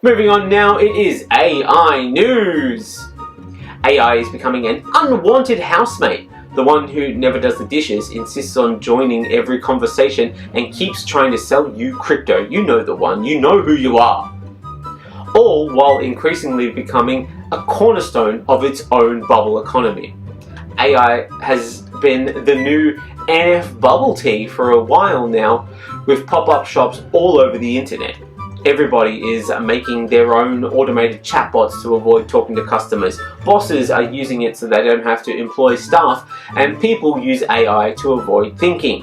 Moving on now, it is AI news. AI is becoming an unwanted housemate. The one who never does the dishes insists on joining every conversation and keeps trying to sell you crypto. You know the one, you know who you are. All while increasingly becoming a cornerstone of its own bubble economy. AI has been the new NF bubble tea for a while now, with pop-up shops all over the internet. Everybody is making their own automated chatbots to avoid talking to customers. Bosses are using it so they don't have to employ staff, and people use AI to avoid thinking.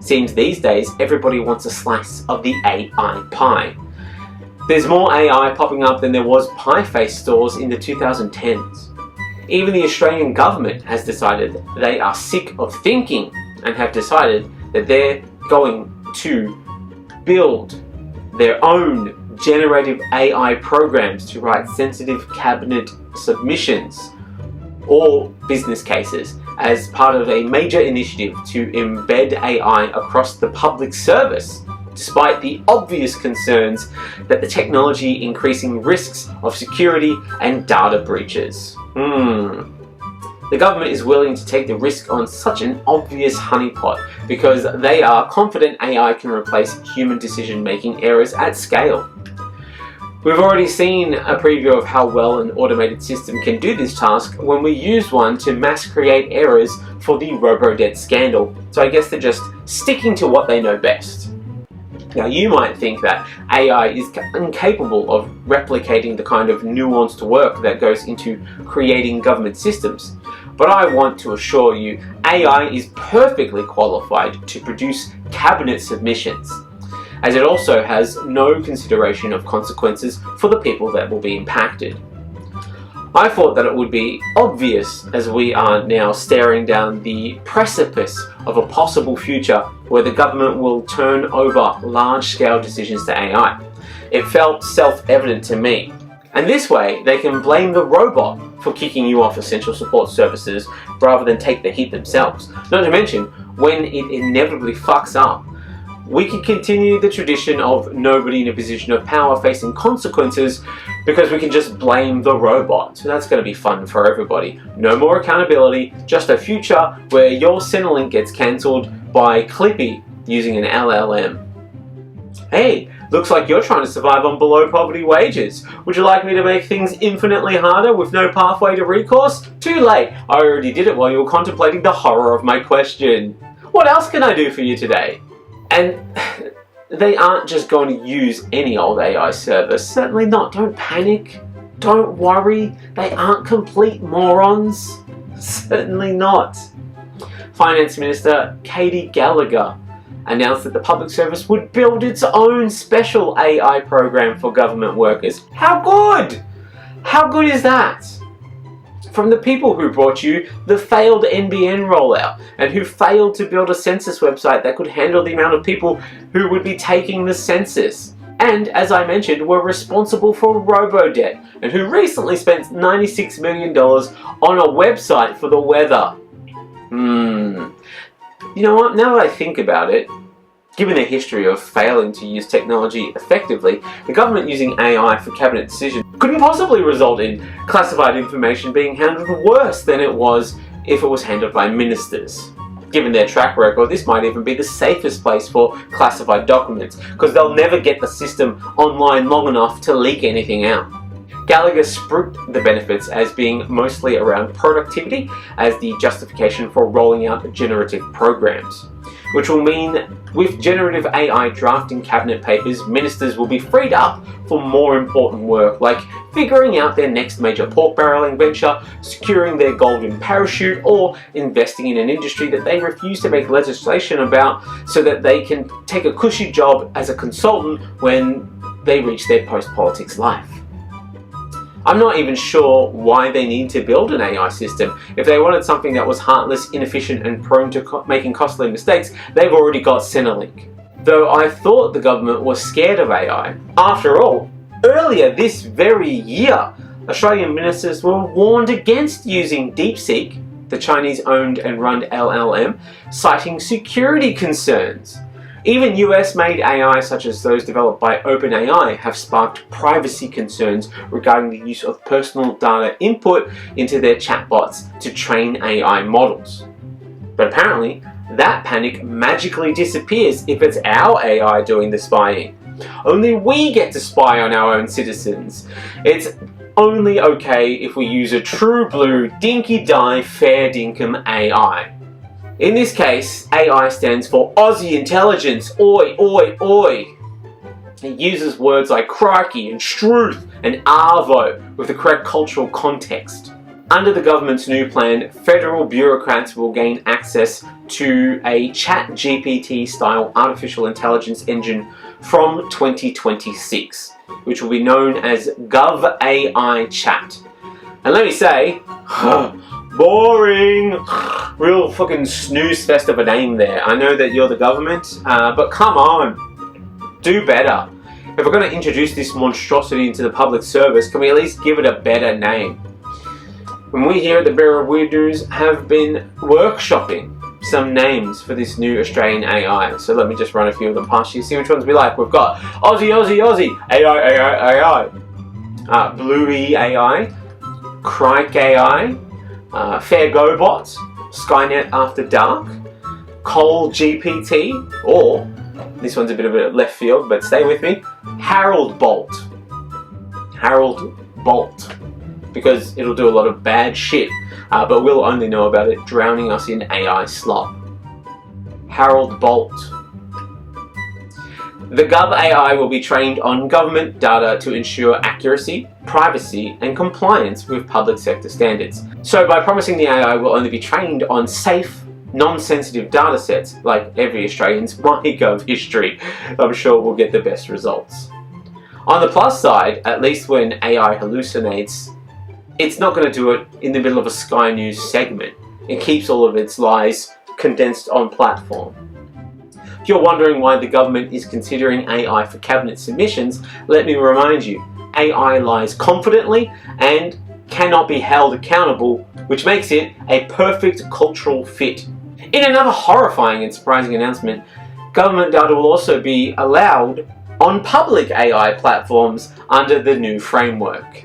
Seems these days everybody wants a slice of the AI pie. There's more AI popping up than there was pie face stores in the 2010s. Even the Australian government has decided they are sick of thinking and have decided that they're going to build their own generative AI programs to write sensitive cabinet submissions or business cases as part of a major initiative to embed AI across the public service, despite the obvious concerns that the technology increasing risks of security and data breaches. The government is willing to take the risk on such an obvious honeypot because they are confident AI can replace human decision-making errors at scale. We've already seen a preview of how well an automated system can do this task when we used one to mass create errors for the Robodebt scandal, so I guess they're just sticking to what they know best. Now you might think that AI is incapable of replicating the kind of nuanced work that goes into creating government systems, but I want to assure you AI is perfectly qualified to produce cabinet submissions, as it also has no consideration of consequences for the people that will be impacted. I thought that it would be obvious as we are now staring down the precipice of a possible future where the government will turn over large-scale decisions to AI. It felt self-evident to me. And this way, they can blame the robot for kicking you off essential support services rather than take the hit themselves. Not to mention, when it inevitably fucks up, we can continue the tradition of nobody in a position of power facing consequences because we can just blame the robot. So that's going to be fun for everybody. No more accountability, just a future where your Centrelink gets cancelled by Clippy using an LLM. Hey, looks like you're trying to survive on below poverty wages. Would you like me to make things infinitely harder with no pathway to recourse? Too late, I already did it while you were contemplating the horror of my question. What else can I do for you today? And they aren't just going to use any old AI service. Certainly not. Don't panic. Don't worry. They aren't complete morons. Certainly not. Finance Minister Katie Gallagher announced that the public service would build its own special AI program for government workers. How good? How good is that? From the people who brought you the failed NBN rollout and who failed to build a census website that could handle the amount of people who would be taking the census. And, as I mentioned, were responsible for Robodebt and who recently spent $96 million on a website for the weather. You know what, now that I think about it, given their history of failing to use technology effectively, the government using AI for cabinet decisions couldn't possibly result in classified information being handled worse than it was if it was handled by ministers. Given their track record, this might even be the safest place for classified documents, because they'll never get the system online long enough to leak anything out. Gallagher spruiked the benefits as being mostly around productivity as the justification for rolling out generative programs, which will mean with generative AI drafting cabinet papers, ministers will be freed up for more important work like figuring out their next major pork barrelling venture, securing their golden parachute, or investing in an industry that they refuse to make legislation about so that they can take a cushy job as a consultant when they reach their post-politics life. I'm not even sure why they need to build an AI system. If they wanted something that was heartless, inefficient, and prone to making costly mistakes, they've already got Centrelink. Though I thought the government was scared of AI. After all, earlier this very year, Australian ministers were warned against using DeepSeek, the Chinese-owned and run LLM, citing security concerns. Even US-made AI, such as those developed by OpenAI, have sparked privacy concerns regarding the use of personal data input into their chatbots to train AI models. But apparently, that panic magically disappears if it's our AI doing the spying. Only we get to spy on our own citizens. It's only okay if we use a true blue, dinky-die, fair dinkum AI. In this case, AI stands for Aussie Intelligence, oi, oi, oi. It uses words like crikey and struth and arvo with the correct cultural context. Under the government's new plan, federal bureaucrats will gain access to a ChatGPT-style artificial intelligence engine from 2026, which will be known as GovAI Chat. And let me say, boring! Real fucking snooze fest of a name there. I know that you're the government, but come on, do better. If we're going to introduce this monstrosity into the public service, can we at least give it a better name? When we here at the Bearer of Weird News have been workshopping some names for this new Australian AI. So let me just run a few of them past you, see which ones we like. We've got Aussie, Aussie, Aussie, AI, Bluey AI, Crike AI, Fair Go Bot, Skynet After Dark, Cole GPT, or, this one's a bit of a left field, but stay with me, Harold Bolt. Harold Bolt. Because it'll do a lot of bad shit, but we'll only know about it drowning us in AI slop. Harold Bolt. The GovAI will be trained on government data to ensure accuracy, privacy, and compliance with public sector standards. So by promising the AI will only be trained on safe, non-sensitive data sets, like every Australian's MyGov history, I'm sure we'll get the best results. On the plus side, at least when AI hallucinates, it's not going to do it in the middle of a Sky News segment. It keeps all of its lies condensed on platform. If you're wondering why the government is considering AI for cabinet submissions, let me remind you, AI lies confidently and cannot be held accountable, which makes it a perfect cultural fit. In another horrifying and surprising announcement, government data will also be allowed on public AI platforms under the new framework.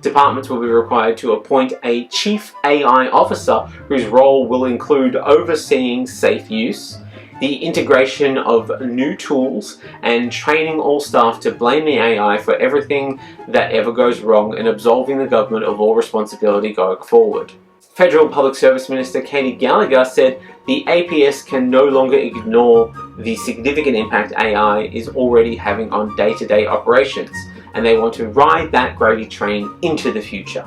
Departments will be required to appoint a Chief AI Officer whose role will include overseeing safe use, the integration of new tools, and training all staff to blame the AI for everything that ever goes wrong and absolving the government of all responsibility going forward. Federal Public Service Minister Katie Gallagher said the APS can no longer ignore the significant impact AI is already having on day-to-day operations, and they want to ride that gravy train into the future.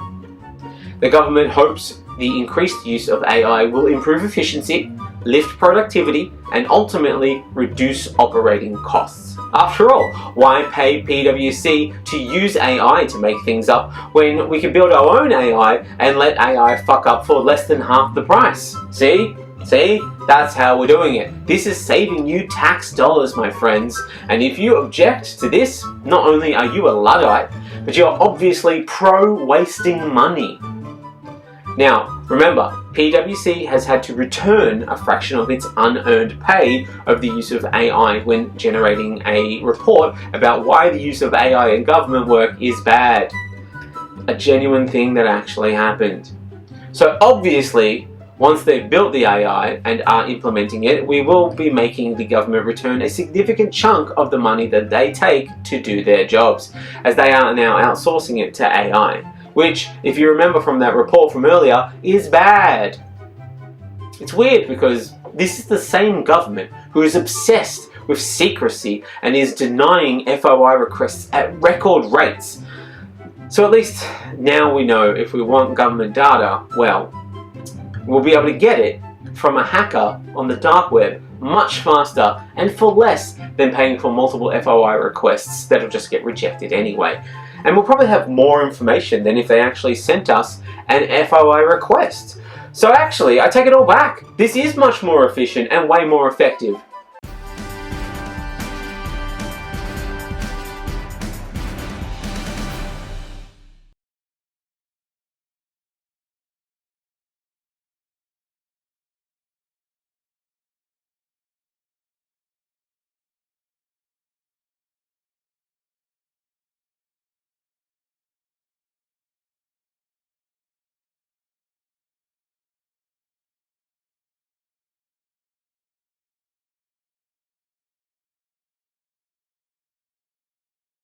The government hopes the increased use of AI will improve efficiency, lift productivity, and ultimately reduce operating costs. After all, why pay PwC to use AI to make things up when we can build our own AI and let AI fuck up for less than half the price? See? That's how we're doing it. This is saving you tax dollars, my friends. And if you object to this, not only are you a Luddite, but you're obviously pro-wasting money. Now, remember, PwC has had to return a fraction of its unearned pay of the use of AI when generating a report about why the use of AI in government work is bad. A genuine thing that actually happened. So obviously, once they've built the AI and are implementing it, we will be making the government return a significant chunk of the money that they take to do their jobs, as they are now outsourcing it to AI, which, if you remember from that report from earlier, is bad. It's weird because this is the same government who is obsessed with secrecy and is denying FOI requests at record rates. So at least now we know if we want government data, well, we'll be able to get it from a hacker on the dark web much faster and for less than paying for multiple FOI requests that'll just get rejected anyway. And we'll probably have more information than if they actually sent us an FOI request. So actually, I take it all back. This is much more efficient and way more effective.